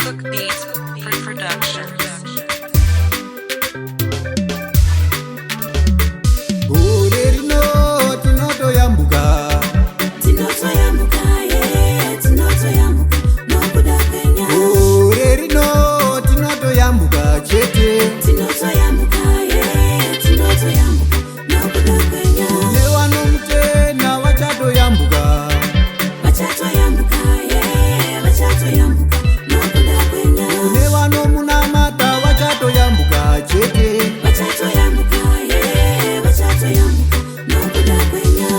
Cook Beats Productions. Gore rino tinotoyambuka nokuda kwenya. Gore rino tinotoyambuka chete nokuda kwenya. nevanomutena vachatoyambuka nokuda kwenya. nevanomunamata vachatoyambuka chete nokuda kwenya.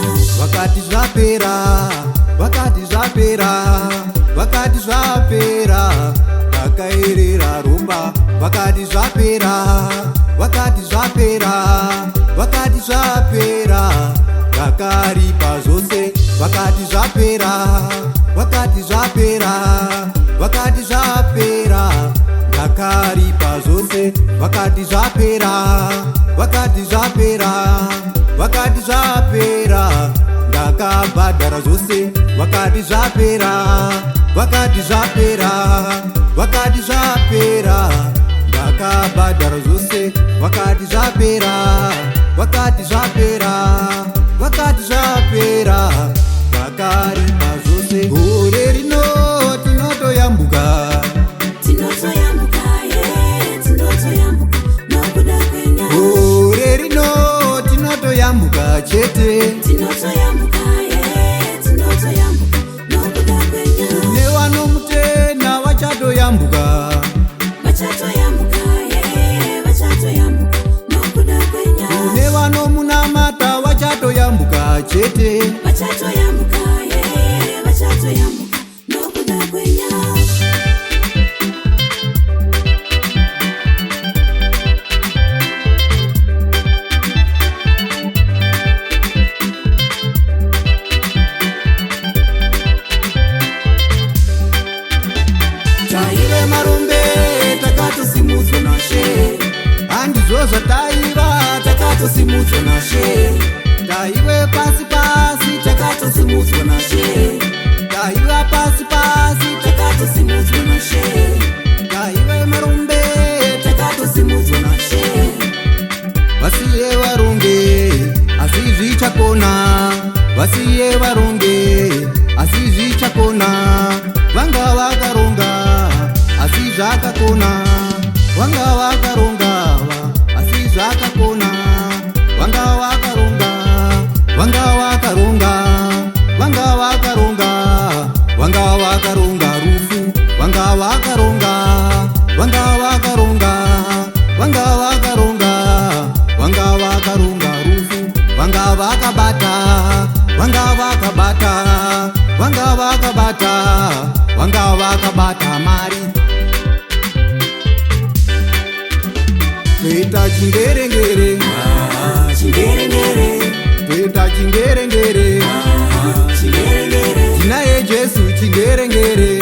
vakati zvapera vakaerera rumba vakati zvapera vakaripa zvose vakati zvapera ndakaripa zvose vakati zvapera ndakabhadhara zvose vakati zvapera ndakabhadhara zvose vakati zvapera ndakaripa zvose. Gore rino tinotoyambuka nokuda kwenya. gore rino tinotoyambuka chete nokuda kwenya. nevanomutena vachatoyambuka nokuda kwenya. nevanomunamata vachatoyambuka chete nokuda kwenya. taive marombe takatosimudzwa nashe handizvo zvataiva takatosimudzwa nashe taive pasi takatosimudzwa nashe taiva pasi takatosimudzwa nashe taive marombe takatosimudzwa nashe vasiye varonge asi zvichakona vanga vakaronga asi zvakakona vanga vakaronga asi zvakakona vanga vakaronga rufu vanga vakaronga rufu vanga vakabata mari toita chingerengere tinaye Jesu chingerengere